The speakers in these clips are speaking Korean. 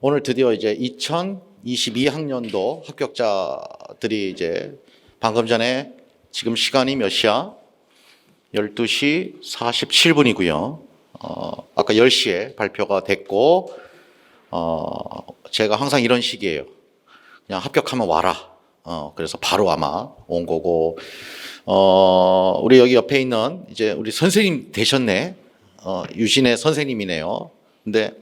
오늘 드디어 이제 2022학년도 합격자들이 이제 방금 전에 지금 시간이 몇 시야? 12시 47분이고요. 아까 10시에 발표가 됐고, 제가 항상 이런 식이에요. 그냥 합격하면 와라. 그래서 바로 아마 온 거고, 우리 여기 옆에 있는 이제 우리 선생님 되셨네. 유진의 선생님이네요. 근데,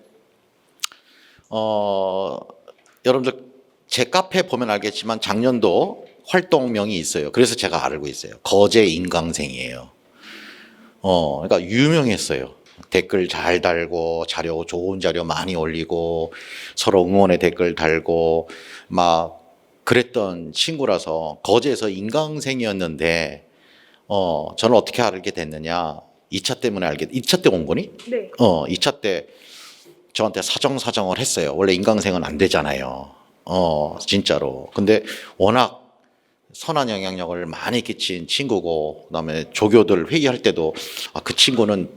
여러분들 제 카페 보면 알겠지만 작년도 활동명이 있어요. 그래서 제가 알고 있어요. 거제 인강생이에요. 그러니까 유명했어요. 댓글 잘 달고 자료 좋은 자료 많이 올리고 서로 응원의 댓글 달고 막 그랬던 친구라서 거제에서 인강생이었는데 저는 어떻게 알게 됐느냐? 2차 때문에 2차 때 온 거니? 네. 2차 때 저한테 사정을 했어요. 원래 인강생은 안 되잖아요. 진짜로. 근데 워낙 선한 영향력을 많이 끼친 친구고, 그다음에 조교들 회의할 때도 그 친구는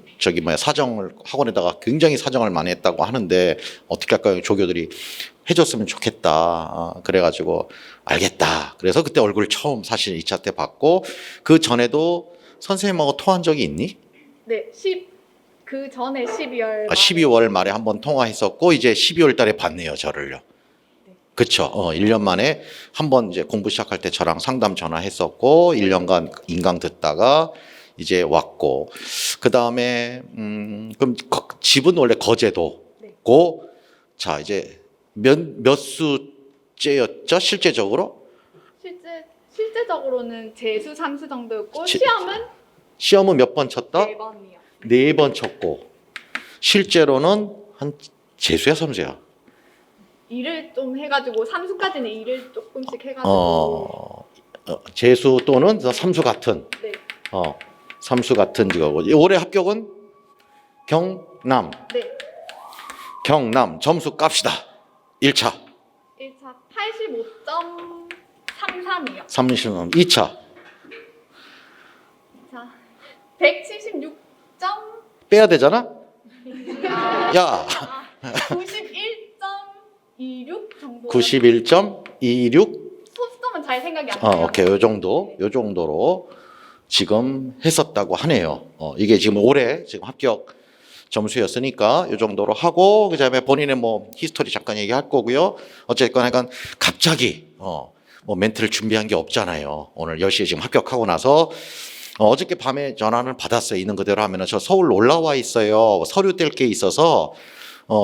사정을 학원에다가 굉장히 사정을 많이 했다고 하는데 어떻게 할까요? 조교들이 해줬으면 좋겠다. 그래가지고 알겠다. 그래서 그때 얼굴 처음 사실 2차 때 봤고, 그 전에도 선생님하고 통화한 적이 있니? 네. 그 전에 12월 12월 말에 한번 통화했었고 이제 12월 달에 봤네요, 저를요. 그렇죠. 1년 만에 한번 이제 공부 시작할 때 저랑 상담 전화했었고 1년간 인강 듣다가 이제 왔고 그다음에 그럼 집은 원래 거제도고 자, 이제 몇 수째였죠? 실제적으로? 실제적으로는 재수 3수 정도였고 시험은 몇 번 쳤다? 4번이요. 4번 쳤고 실제로는 한 재수야, 삼수야? 일을 좀 해가지고 3수까지는 일을 조금씩 해가지고 재수 또는 삼수 같은 네. 삼수 같은 직업고 올해 합격은 경남 네. 경남 점수 깝시다. 1차 1차 85.33이요. 30점 2차 2차 176점 빼야 되잖아. 야 91.26 정도. 91.26 소수점은 잘 생각이 안 나요. 오케이. 요 정도로 지금 했었다고 하네요. 이게 지금 올해 지금 합격 점수였으니까 요 정도로 하고 그다음에 본인의 뭐 히스토리 잠깐 얘기할 거고요. 어쨌건 약간 갑자기 뭐 멘트를 준비한 게 없잖아요. 오늘 10시에 지금 합격하고 나서 어저께 밤에 전화를 받았어요. 있는 그대로 하면은 저 서울 올라와 있어요. 서류 뗄 게 있어서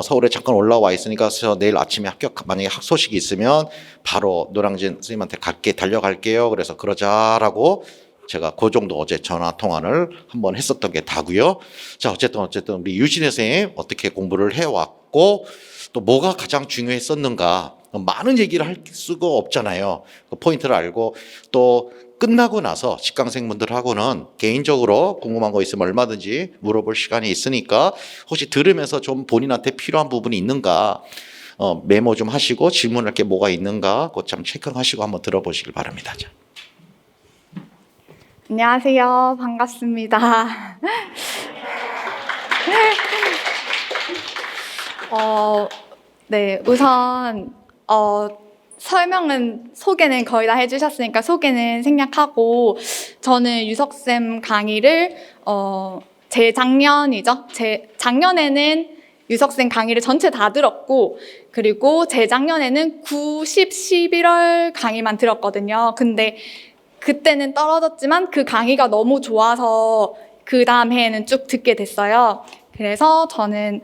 서울에 잠깐 올라와 있으니까 내일 아침에 만약에 소식이 있으면 바로 노량진 선생님한테 달려갈게요. 그래서 그러자라고 제가 그 정도 어제 전화 통화를 한번 했었던 게 다고요. 자, 어쨌든 우리 유진혜 선생님 어떻게 공부를 해왔고 또 뭐가 가장 중요했었는가 많은 얘기를 할 수가 없잖아요. 그 포인트를 알고 또 끝나고 나서 직강생분들하고는 개인적으로 궁금한 거 있으면 얼마든지 물어볼 시간이 있으니까 혹시 들으면서 좀 본인한테 필요한 부분이 있는가 메모 좀 하시고 질문할 게 뭐가 있는가 그거 참 체크하시고 한번 들어보시길 바랍니다. 자. 안녕하세요. 반갑습니다. 네, 우선 소개는 거의 다 해주셨으니까 소개는 생략하고 저는 유석쌤 강의를 작년에는 유석쌤 강의를 전체 다 들었고 그리고 재작년에는 9, 10, 11월 강의만 들었거든요. 근데 그때는 떨어졌지만 그 강의가 너무 좋아서 그 다음 해에는 쭉 듣게 됐어요. 그래서 저는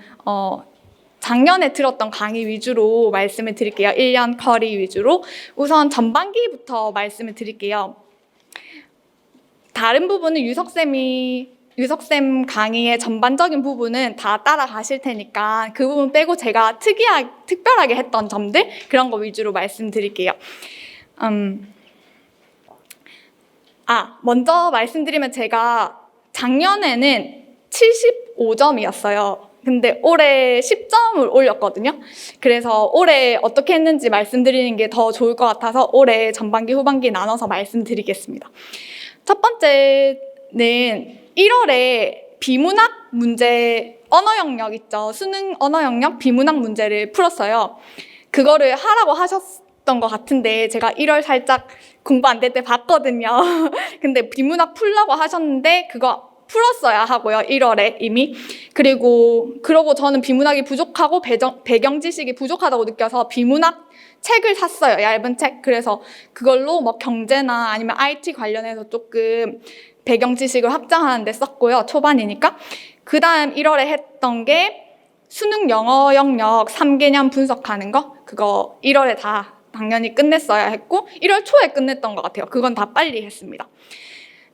작년에 들었던 강의 위주로 말씀을 드릴게요. 1년 커리 위주로. 우선 전반기부터 말씀을 드릴게요. 다른 부분은 유석쌤 강의의 전반적인 부분은 다 따라가실 테니까 그 부분 빼고 제가 특별하게 했던 점들 그런 거 위주로 말씀드릴게요. 먼저 말씀드리면 제가 작년에는 75점이었어요. 근데 올해 10점을 올렸거든요. 그래서 올해 어떻게 했는지 말씀드리는 게 더 좋을 것 같아서 올해 전반기, 후반기 나눠서 말씀드리겠습니다. 첫 번째는 1월에 비문학 문제, 언어 영역 있죠. 수능 언어 영역 비문학 문제를 풀었어요. 그거를 하라고 하셨던 것 같은데 제가 1월 살짝 공부 안 될 때 봤거든요. 근데 비문학 풀라고 하셨는데 그거 풀었어야 하고요. 1월에 이미. 그러고 저는 비문학이 부족하고 배경 지식이 부족하다고 느껴서 비문학 책을 샀어요. 얇은 책. 그래서 그걸로 뭐 경제나 아니면 IT 관련해서 조금 배경 지식을 확장하는 데 썼고요. 초반이니까. 그 다음 1월에 했던 게 수능 영어 영역 3개념 분석하는 거. 그거 1월에 다 당연히 끝냈어야 했고 1월 초에 끝냈던 것 같아요. 그건 다 빨리 했습니다.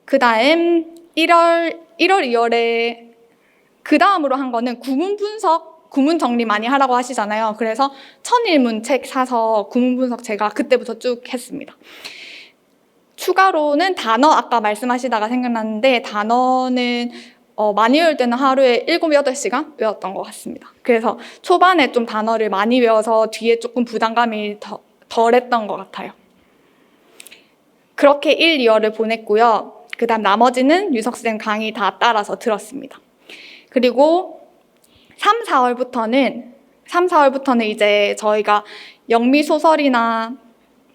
그 다음 1월, 2월에 그 다음으로 한 거는 구문 분석, 구문 정리 많이 하라고 하시잖아요. 그래서 1001문 책 사서 구문 분석 제가 그때부터 쭉 했습니다. 추가로는 단어 아까 말씀하시다가 생각났는데 단어는 많이 외울 때는 하루에 7, 8시간 외웠던 것 같습니다. 그래서 초반에 좀 단어를 많이 외워서 뒤에 조금 부담감이 덜했던 것 같아요. 그렇게 1, 2월을 보냈고요. 그 다음 나머지는 유석쌤 강의 다 따라서 들었습니다. 그리고 3, 4월부터는 이제 저희가 영미소설이나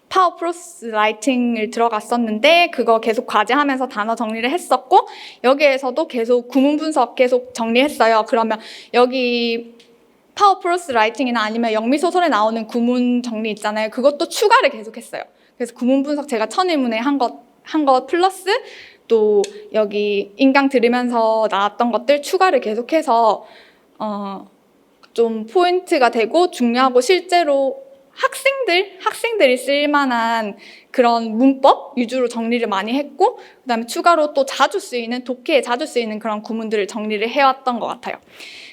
파워프로스 라이팅을 들어갔었는데 그거 계속 과제하면서 단어 정리를 했었고 여기에서도 계속 구문 분석 계속 정리했어요. 그러면 여기 파워프로스 라이팅이나 아니면 영미소설에 나오는 구문 정리 있잖아요. 그것도 추가를 계속했어요. 그래서 구문 분석 제가 1001문에 한 것 플러스 또 여기 인강 들으면서 나왔던 것들 추가를 계속해서 좀 포인트가 되고 중요하고 실제로 학생들이 쓸만한 그런 문법 위주로 정리를 많이 했고 그다음에 추가로 또 독해에 자주 쓰이는 그런 구문들을 정리를 해왔던 것 같아요.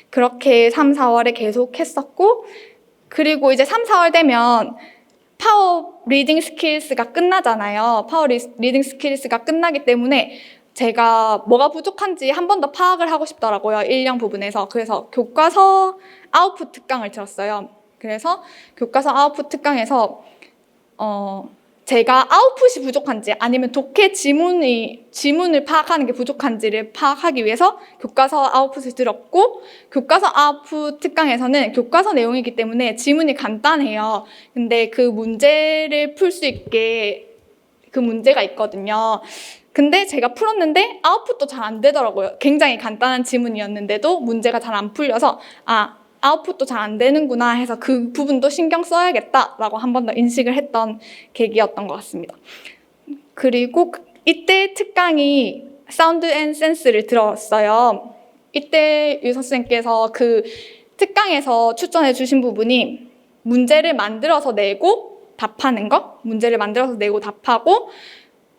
그렇게 3, 4월에 계속 했었고 그리고 이제 3, 4월 되면 파워 리딩 스킬스가 끝나잖아요. 파워 리딩 스킬스가 끝나기 때문에 제가 뭐가 부족한지 한 번 더 파악을 하고 싶더라고요. 1년 부분에서. 그래서 교과서 아웃풋 특강을 들었어요. 그래서 교과서 아웃풋 특강에서 제가 아웃풋이 부족한지 아니면 독해 지문을 파악하는 게 부족한지를 파악하기 위해서 교과서 아웃풋을 들었고 교과서 아웃풋 특강에서는 교과서 내용이기 때문에 지문이 간단해요. 근데 그 문제를 풀 수 있게 그 문제가 있거든요. 근데 제가 풀었는데 아웃풋도 잘 안 되더라고요. 굉장히 간단한 지문이었는데도 문제가 잘 안 풀려서 아웃풋도 잘 안 되는구나 해서 그 부분도 신경 써야겠다라고 한 번 더 인식을 했던 계기였던 것 같습니다. 그리고 이때 특강이 사운드 앤 센스를 들었어요. 이때 유석쌤께서 그 특강에서 추천해 주신 부분이 문제를 만들어서 내고 답하는 거, 문제를 만들어서 내고 답하고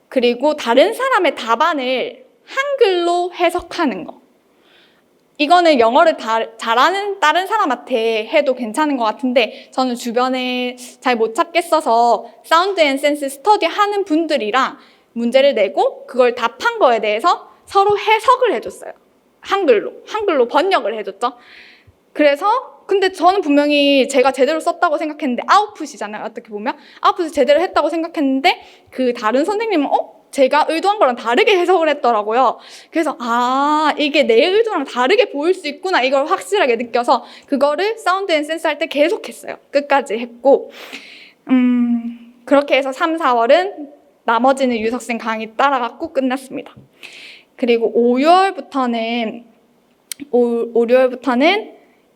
그리고 다른 사람의 답안을 한글로 해석하는 거. 이거는 영어를 잘하는 다른 사람한테 해도 괜찮은 것 같은데 저는 주변에 잘 못 찾겠어서 사운드 앤 센스 스터디 하는 분들이랑 문제를 내고 그걸 답한 거에 대해서 서로 해석을 해줬어요. 한글로 번역을 해줬죠. 그래서 근데 저는 분명히 제가 제대로 썼다고 생각했는데 아웃풋이잖아요. 어떻게 보면 아웃풋을 제대로 했다고 생각했는데 그 다른 선생님은 제가 의도한 거랑 다르게 해석을 했더라고요. 그래서 이게 내 의도랑 다르게 보일 수 있구나 이걸 확실하게 느껴서 그거를 사운드 앤 센스 할 때 계속 했어요. 끝까지 했고 그렇게 해서 3, 4월은 나머지는 유석쌤 강의 따라갔고 끝났습니다. 그리고 5, 6월부터는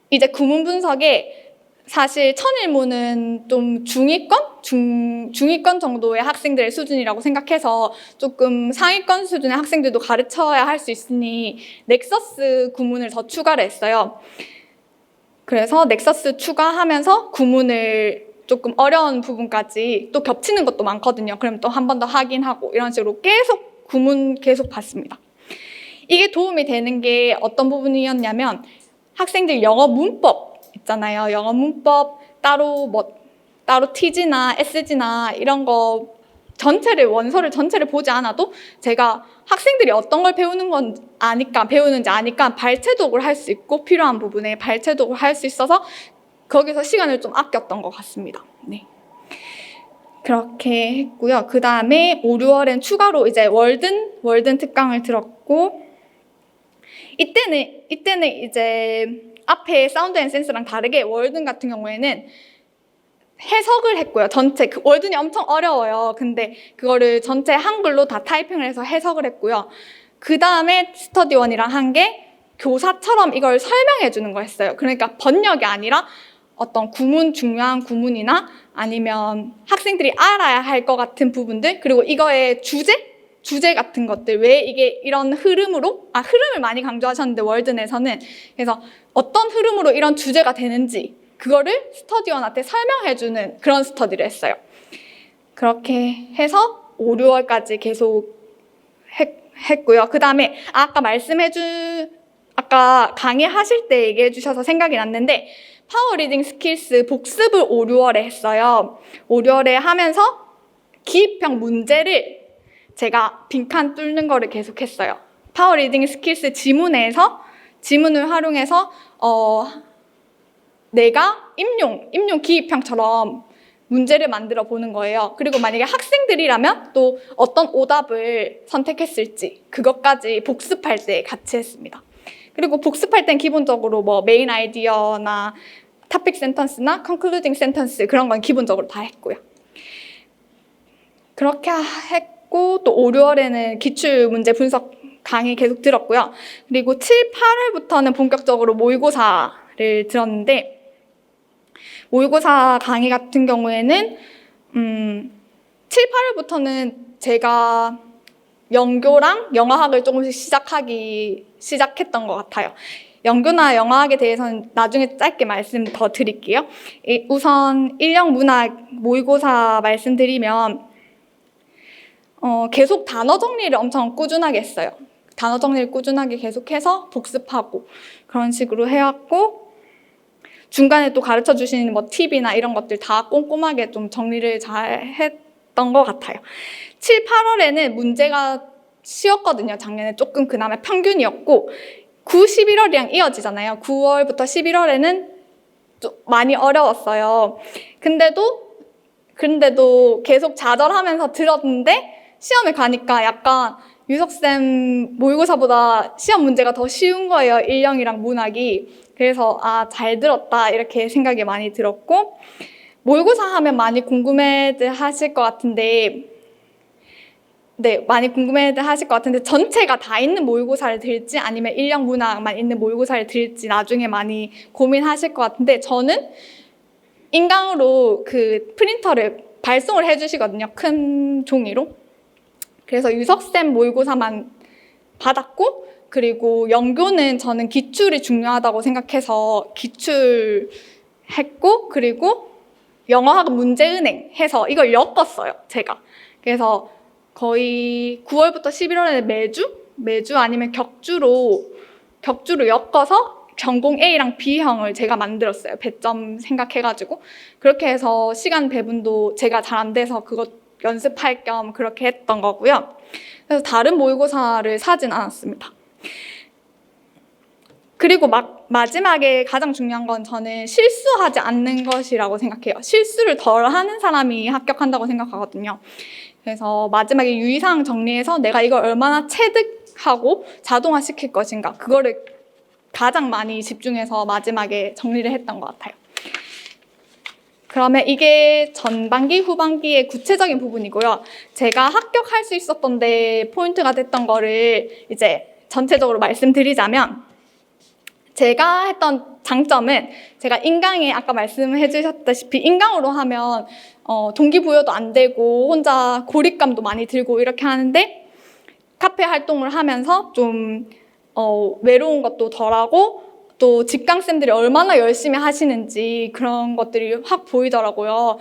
이제 구문 분석에 사실 1001문은 좀 중위권 정도의 학생들의 수준이라고 생각해서 조금 상위권 수준의 학생들도 가르쳐야 할 수 있으니 넥서스 구문을 더 추가를 했어요. 그래서 넥서스 추가하면서 구문을 조금 어려운 부분까지 또 겹치는 것도 많거든요. 그럼 또 한 번 더 확인하고 이런 식으로 계속 구문 계속 봤습니다. 이게 도움이 되는 게 어떤 부분이었냐면 학생들 영어 문법 있잖아요. 영어 문법 따로 T지나 SG나 이런 거 원서를 전체를 보지 않아도 제가 학생들이 어떤 걸 배우는지 아니까 발췌독을 할 수 있고 필요한 부분에 발췌독을 할 수 있어서 거기서 시간을 좀 아꼈던 것 같습니다. 네. 그렇게 했고요. 그 다음에 5, 6월엔 추가로 이제 월든 특강을 들었고 이때는 이제 앞에 사운드 앤 센스랑 다르게 월든 같은 경우에는 해석을 했고요. 전체 월든이 엄청 어려워요. 근데 그거를 전체 한글로 다 타이핑을 해서 해석을 했고요. 그 다음에 스터디원이랑 한 게 교사처럼 이걸 설명해 주는 거 했어요. 그러니까 번역이 아니라 어떤 중요한 구문이나 아니면 학생들이 알아야 할 것 같은 부분들, 그리고 이거의 주제 같은 것들, 왜 이게 이런 흐름을 많이 강조하셨는데 월든에서는, 그래서 어떤 흐름으로 이런 주제가 되는지 그거를 스터디원한테 설명해주는 그런 스터디를 했어요. 그렇게 해서 5, 6월까지 계속 했고요. 그 다음에 아까 강의하실 때 얘기해 주셔서 생각이 났는데, 파워 리딩 스킬스 복습을 5, 6월에 했어요. 5, 6월에 하면서 기입형 문제를 제가 빈칸 뚫는 거를 계속했어요. 파워 리딩 스킬스 지문을 활용해서 내가 임용 기입형처럼 문제를 만들어 보는 거예요. 그리고 만약에 학생들이라면 또 어떤 오답을 선택했을지 그것까지 복습할 때 같이 했습니다. 그리고 복습할 땐 기본적으로 뭐 메인 아이디어나 토픽 센턴스나 컨클루딩 센턴스 그런 건 기본적으로 다 했고요. 그렇게 했고 또 5, 6월에는 기출 문제 분석 강의 계속 들었고요. 그리고 7, 8월부터는 본격적으로 모의고사를 들었는데, 모의고사 강의 같은 경우에는 7, 8월부터는 제가 영교랑 영어학을 조금씩 시작했던 것 같아요. 영교나 영어학에 대해서는 나중에 짧게 말씀 더 드릴게요. 우선 일영문학 모의고사 말씀드리면 계속 단어 정리를 엄청 꾸준하게 했어요. 단어 정리를 꾸준하게 계속해서 복습하고 그런 식으로 해왔고, 중간에 또 가르쳐 주시는 뭐 팁이나 이런 것들 다 꼼꼼하게 좀 정리를 잘 했던 것 같아요. 7, 8월에는 문제가 쉬웠거든요. 작년에 조금 그나마 평균이었고 9, 11월이랑 이어지잖아요. 9월부터 11월에는 좀 많이 어려웠어요. 근데도 계속 좌절하면서 들었는데 시험에 가니까 약간 유석쌤 모의고사보다 시험 문제가 더 쉬운 거예요. 일영이랑 문학이. 그래서 잘 들었다 이렇게 생각이 많이 들었고, 모의고사 하면 많이 궁금해들 하실 것 같은데 전체가 다 있는 모의고사를 들지 아니면 일영 문학만 있는 모의고사를 들지 나중에 많이 고민하실 것 같은데, 저는 인강으로 그 프린터를 발송을 해주시거든요. 큰 종이로. 그래서 유석쌤 모의고사만 받았고, 그리고 영교는 저는 기출이 중요하다고 생각해서 기출했고, 그리고 영어학 문제은행 해서 이걸 엮었어요, 제가. 그래서 거의 9월부터 11월에는 매주 아니면 격주로 엮어서 전공 A랑 B형을 제가 만들었어요. 배점 생각해가지고. 그렇게 해서 시간 배분도 제가 잘 안 돼서 그것 연습할 겸 그렇게 했던 거고요. 그래서 다른 모의고사를 사진 않았습니다. 그리고 마지막에 가장 중요한 건 저는 실수하지 않는 것이라고 생각해요. 실수를 덜 하는 사람이 합격한다고 생각하거든요. 그래서 마지막에 유의사항 정리해서 내가 이걸 얼마나 체득하고 자동화시킬 것인가, 그거를 가장 많이 집중해서 마지막에 정리를 했던 것 같아요. 그러면 이게 전반기, 후반기의 구체적인 부분이고요. 제가 합격할 수 있었던 데 포인트가 됐던 거를 이제 전체적으로 말씀드리자면, 제가 했던 장점은 제가 인강에 아까 말씀해 주셨다시피 인강으로 하면 동기부여도 안 되고 혼자 고립감도 많이 들고 이렇게 하는데, 카페 활동을 하면서 좀 외로운 것도 덜하고 또 직강쌤들이 얼마나 열심히 하시는지 그런 것들이 확 보이더라고요.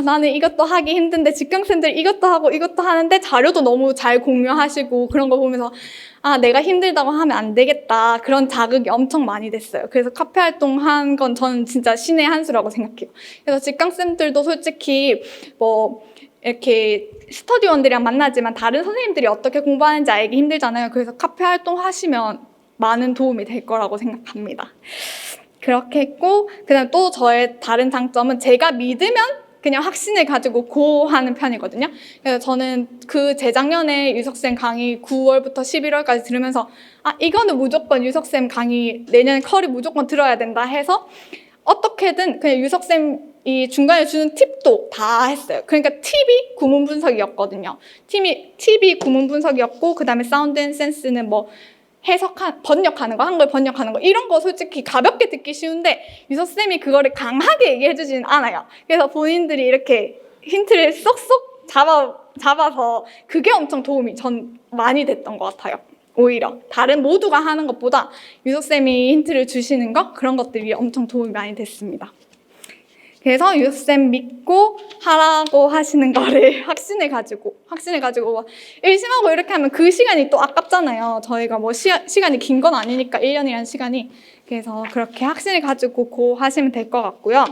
나는 이것도 하기 힘든데 직강쌤들이 이것도 하고 이것도 하는데 자료도 너무 잘 공유하시고, 그런 거 보면서 내가 힘들다고 하면 안 되겠다, 그런 자극이 엄청 많이 됐어요. 그래서 카페 활동한 건 저는 진짜 신의 한 수라고 생각해요. 그래서 직강쌤들도 솔직히 이렇게 스터디원들이랑 만나지만 다른 선생님들이 어떻게 공부하는지 알기 힘들잖아요. 그래서 카페 활동 하시면 많은 도움이 될 거라고 생각합니다. 그렇게 했고, 그다음 또 저의 다른 장점은 제가 믿으면 그냥 확신을 가지고 고하는 편이거든요. 그래서 저는 그 재작년에 유석쌤 강의 9월부터 11월까지 들으면서 이거는 무조건 유석쌤 강의 내년 컬이 무조건 들어야 된다 해서 어떻게든 그냥 유석쌤이 중간에 주는 팁도 다 했어요. 그러니까 팁이 구문 분석이었거든요. 팁이 구문 분석이었고 그 다음에 사운드 앤 센스는 뭐 번역하는 거, 한글 번역하는 거 이런 거 솔직히 가볍게 듣기 쉬운데 유석쌤이 그거를 강하게 얘기해 주지는 않아요. 그래서 본인들이 이렇게 힌트를 쏙쏙 잡아서 그게 엄청 도움이 전 많이 됐던 것 같아요. 오히려 다른 모두가 하는 것보다 유석쌤이 힌트를 주시는 거 그런 것들이 엄청 도움이 많이 됐습니다. 그래서 유석쌤 믿고 하라고 하시는 거를 확신을 가지고 의심하고 이렇게 하면 그 시간이 또 아깝잖아요. 저희가 뭐 시간이 긴 건 아니니까 1년이라는 시간이. 그래서 그렇게 확신을 가지고 고 하시면 될 것 같고요.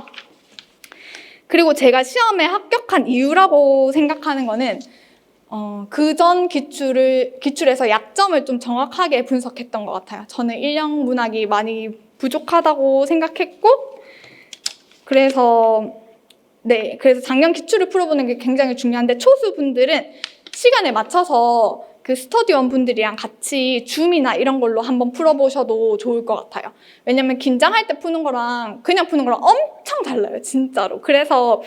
그리고 제가 시험에 합격한 이유라고 생각하는 거는 그전 기출에서 약점을 좀 정확하게 분석했던 것 같아요. 저는 인력 문학이 많이 부족하다고 생각했고, 그래서 작년 기출을 풀어보는 게 굉장히 중요한데, 초수분들은 시간에 맞춰서 그 스터디원 분들이랑 같이 줌이나 이런 걸로 한번 풀어보셔도 좋을 것 같아요. 왜냐면 긴장할 때 푸는 거랑 그냥 푸는 거랑 엄청 달라요, 진짜로. 그래서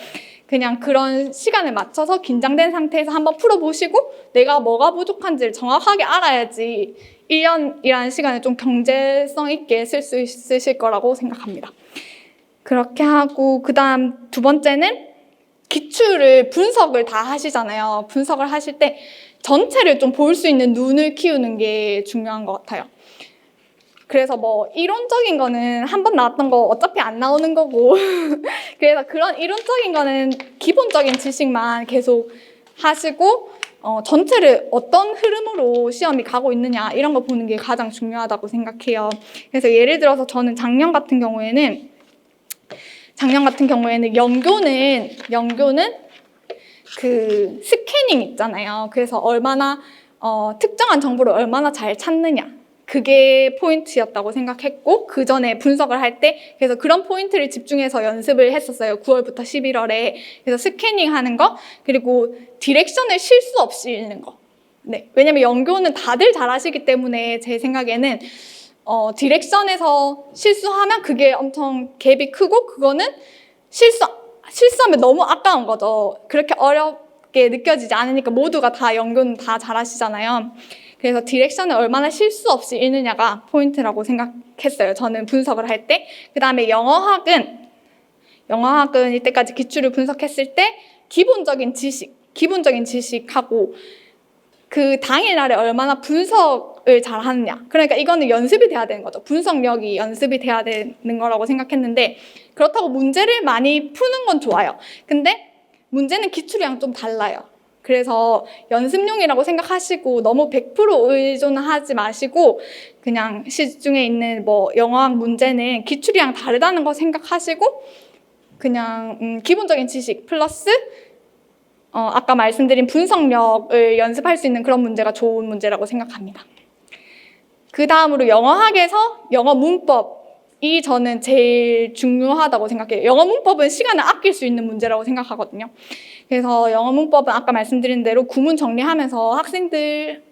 그냥 그런 시간에 맞춰서 긴장된 상태에서 한번 풀어보시고 내가 뭐가 부족한지를 정확하게 알아야지 1년이라는 시간을 좀 경제성 있게 쓸 수 있으실 거라고 생각합니다. 그렇게 하고 그 다음 두 번째는 기출을 분석을 다 하시잖아요. 분석을 하실 때 전체를 좀 볼 수 있는 눈을 키우는 게 중요한 것 같아요. 그래서 뭐 이론적인 거는 한 번 나왔던 거 어차피 안 나오는 거고 그래서 그런 이론적인 거는 기본적인 지식만 계속 하시고 전체를 어떤 흐름으로 시험이 가고 있느냐 이런 거 보는 게 가장 중요하다고 생각해요. 그래서 예를 들어서 저는 작년 같은 경우에는 연교는 그 스캐닝 있잖아요. 그래서 얼마나 특정한 정보를 얼마나 잘 찾느냐 그게 포인트였다고 생각했고 그 전에 분석을 할 때 그래서 그런 포인트를 집중해서 연습을 했었어요. 9월부터 11월에. 그래서 스캐닝 하는 거 그리고 디렉션을 실수 없이 읽는 거. 네, 왜냐면 연교는 다들 잘하시기 때문에 제 생각에는 디렉션에서 실수하면 그게 엄청 갭이 크고 그거는 실수하면 너무 아까운 거죠. 그렇게 어렵게 느껴지지 않으니까 모두가 다 연교는 다 잘하시잖아요. 그래서 디렉션을 얼마나 실수 없이 읽느냐가 포인트라고 생각했어요. 저는 분석을 할 때. 그 다음에 영어학은 이때까지 기출을 분석했을 때 기본적인 지식하고 그 당일날에 얼마나 분석을 잘 하느냐. 그러니까 이거는 연습이 돼야 되는 거죠. 분석력이 연습이 돼야 되는 거라고 생각했는데 그렇다고 문제를 많이 푸는 건 좋아요. 근데 문제는 기출이랑 좀 달라요. 그래서 연습용이라고 생각하시고 너무 100% 의존하지 마시고 그냥 시중에 있는 뭐 영어학 문제는 기출이랑 다르다는 거 생각하시고 그냥 기본적인 지식 플러스 아까 말씀드린 분석력을 연습할 수 있는 그런 문제가 좋은 문제라고 생각합니다. 그 다음으로 영어학에서 영어 문법이 저는 제일 중요하다고 생각해요. 영어 문법은 시간을 아낄 수 있는 문제라고 생각하거든요. 그래서 영어 문법은 아까 말씀드린 대로 구문 정리하면서 학생들을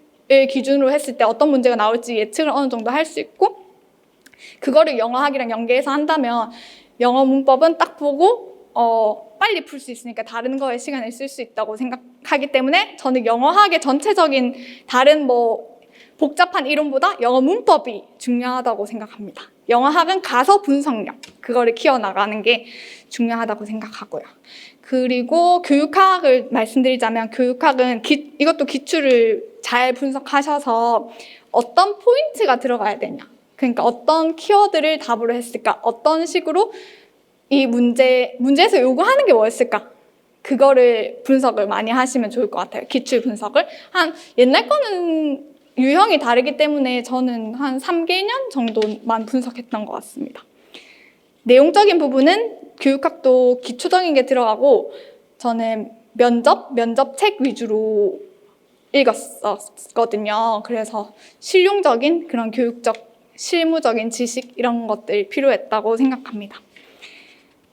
기준으로 했을 때 어떤 문제가 나올지 예측을 어느 정도 할 수 있고 그거를 영어학이랑 연계해서 한다면 영어 문법은 딱 보고 빨리 풀 수 있으니까 다른 거에 시간을 쓸 수 있다고 생각하기 때문에 저는 영어학의 전체적인 다른 뭐 복잡한 이론보다 영어 문법이 중요하다고 생각합니다. 영어학은 가서 분석력, 그거를 키워나가는 게 중요하다고 생각하고요. 그리고 교육학을 말씀드리자면 교육학은 이것도 기출을 잘 분석하셔서 어떤 포인트가 들어가야 되냐. 그러니까 어떤 키워드를 답으로 했을까? 어떤 식으로 이 문제에서 요구하는 게 뭐였을까? 그거를 분석을 많이 하시면 좋을 것 같아요. 기출 분석을. 옛날 거는 유형이 다르기 때문에 저는 한 3개년 정도만 분석했던 것 같습니다. 내용적인 부분은 교육학도 기초적인 게 들어가고 저는 면접 책 위주로 읽었었거든요. 그래서 실용적인 그런 실무적인 지식 이런 것들이 필요했다고 생각합니다.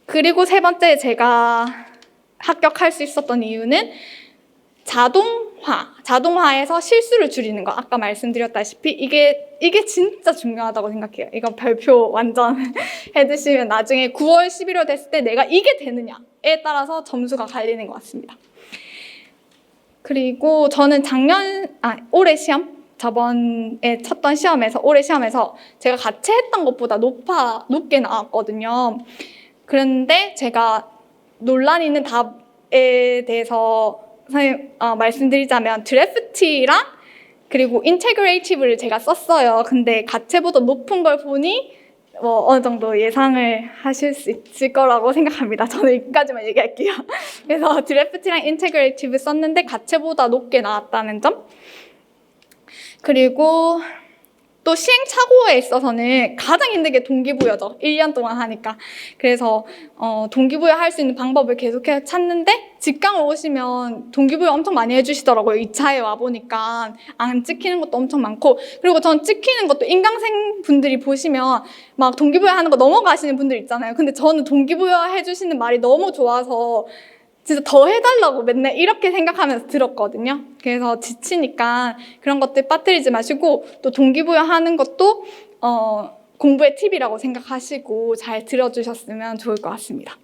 그리고 세 번째 제가 합격할 수 있었던 이유는 자동화에서 실수를 줄이는 거. 아까 말씀드렸다시피 이게 진짜 중요하다고 생각해요. 이거 별표 완전 해두시면 나중에 9월, 11월 됐을 때 내가 이게 되느냐에 따라서 점수가 갈리는 것 같습니다. 그리고 저는 올해 시험, 저번에 쳤던 시험에서, 올해 시험에서 제가 같이 했던 것보다 높게 나왔거든요. 그런데 제가 논란이 있는 답에 대해서 말씀드리자면 드래프티랑 그리고 인테그레이티브를 제가 썼어요. 근데 가채보다 높은 걸 보니 어느 정도 예상을 하실 수 있을 거라고 생각합니다. 저는 여기까지만 얘기할게요. 그래서 드래프티랑 인테그레이티브 썼는데 가채보다 높게 나왔다는 점. 그리고 또 시행착오에 있어서는 가장 힘든 게 동기부여죠. 1년 동안 하니까. 그래서 동기부여 할 수 있는 방법을 계속해서 찾는데 직강을 오시면 동기부여 엄청 많이 해주시더라고요. 2차에 와보니까 안 찍히는 것도 엄청 많고, 그리고 전 찍히는 것도 인강생 분들이 보시면 막 동기부여 하는 거 넘어가시는 분들 있잖아요. 근데 저는 동기부여 해주시는 말이 너무 좋아서 진짜 더 해달라고 맨날 이렇게 생각하면서 들었거든요. 그래서 지치니까 그런 것들 빠뜨리지 마시고, 또 동기부여 하는 것도 공부의 팁이라고 생각하시고 잘 들어주셨으면 좋을 것 같습니다.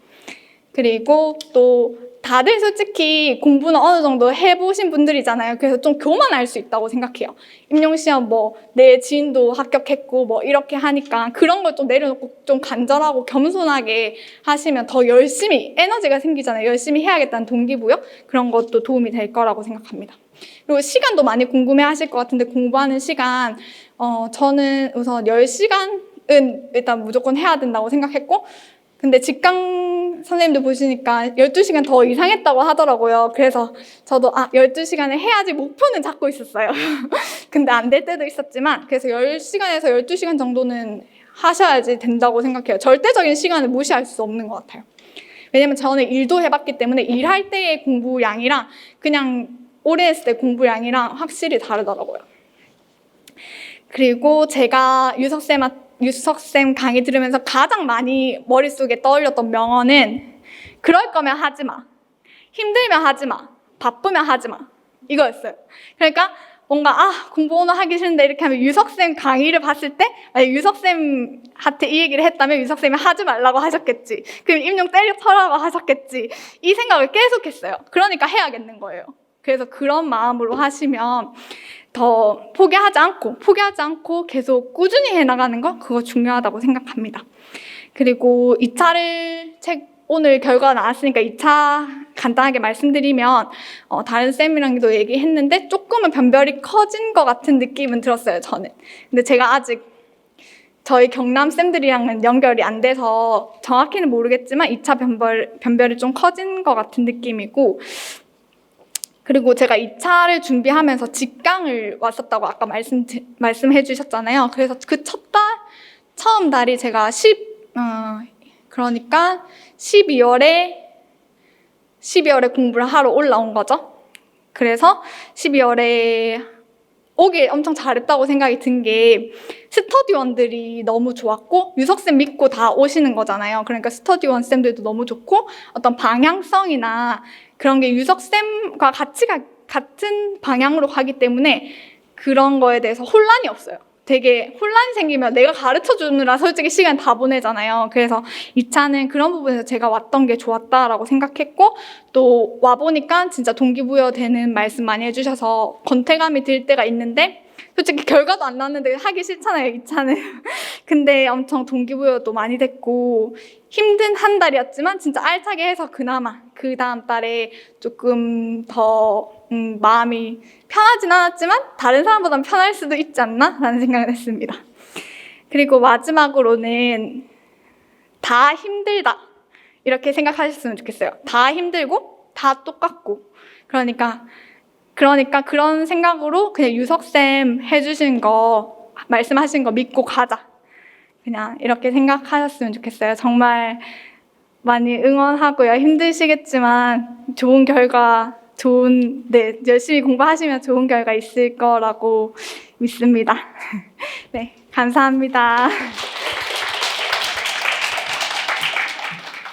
그리고 또 다들 솔직히 공부는 어느 정도 해보신 분들이잖아요. 그래서 좀 교만할 수 있다고 생각해요. 임용시험 내 지인도 합격했고 이렇게 하니까 그런 걸 좀 내려놓고 좀 간절하고 겸손하게 하시면 더 열심히, 에너지가 생기잖아요. 열심히 해야겠다는 동기부여? 그런 것도 도움이 될 거라고 생각합니다. 그리고 시간도 많이 궁금해 하실 것 같은데, 공부하는 시간, 저는 우선 10시간은 일단 무조건 해야 된다고 생각했고, 근데 직강 선생님들 보시니까 12시간 더 이상했다고 하더라고요. 그래서 저도 12시간을 해야지 목표는 잡고 있었어요. 근데 안 될 때도 있었지만, 그래서 10시간에서 12시간 정도는 하셔야지 된다고 생각해요. 절대적인 시간을 무시할 수 없는 것 같아요. 왜냐면 저는 일도 해봤기 때문에 일할 때의 공부량이랑 그냥 오래 했을 때 공부량이랑 확실히 다르더라고요. 그리고 제가 유석쌤 강의 들으면서 가장 많이 머릿속에 떠올렸던 명언은 그럴 거면 하지 마. 힘들면 하지 마. 바쁘면 하지 마. 이거였어요. 그러니까 뭔가 공부 오늘 하기 싫은데 이렇게 하면 유석쌤 강의를 봤을 때 유석쌤한테 이 얘기를 했다면 유석쌤이 하지 말라고 하셨겠지. 그럼 임용 때려쳐라고 하셨겠지. 이 생각을 계속 했어요. 그러니까 해야겠는 거예요. 그래서 그런 마음으로 하시면 더 포기하지 않고 계속 꾸준히 해나가는 거, 그거 중요하다고 생각합니다. 그리고 2차를 오늘 결과가 나왔으니까 2차 간단하게 말씀드리면, 다른 쌤이랑도 얘기했는데 조금은 변별이 커진 것 같은 느낌은 들었어요, 저는. 근데 제가 아직 저희 경남 쌤들이랑은 연결이 안 돼서 정확히는 모르겠지만 2차 변별이 좀 커진 것 같은 느낌이고, 그리고 제가 2차를 준비하면서 직강을 왔었다고 아까 말씀해 주셨잖아요. 그래서 그 처음 달이 제가 그러니까 12월에 공부를 하러 올라온 거죠. 그래서 12월에 오길 엄청 잘했다고 생각이 든 게, 스터디원들이 너무 좋았고 유석쌤 믿고 다 오시는 거잖아요. 그러니까 스터디원 쌤들도 너무 좋고, 어떤 방향성이나 그런 게 유석쌤과 같은 방향으로 가기 때문에 그런 거에 대해서 혼란이 없어요. 되게 혼란이 생기면 내가 가르쳐 주느라 솔직히 시간 다 보내잖아요. 그래서 2차는 그런 부분에서 제가 왔던 게 좋았다라고 생각했고, 또 와보니까 진짜 동기부여 되는 말씀 많이 해주셔서 권태감이 들 때가 있는데, 솔직히 결과도 안 나왔는데 하기 싫잖아요, 2차는. 근데 엄청 동기부여도 많이 됐고, 힘든 한 달이었지만 진짜 알차게 해서 그나마 그 다음 달에 조금 더 마음이 편하진 않았지만 다른 사람보다는 편할 수도 있지 않나? 라는 생각을 했습니다. 그리고 마지막으로는 다 힘들다, 이렇게 생각하셨으면 좋겠어요. 다 힘들고 다 똑같고, 그러니까 그런 생각으로 그냥 유석쌤 해주신 거, 말씀하신 거 믿고 가자, 그냥 이렇게 생각하셨으면 좋겠어요. 정말 많이 응원하고요. 힘드시겠지만 좋은 결과, 열심히 공부하시면 좋은 결과 있을 거라고 믿습니다. 네, 감사합니다.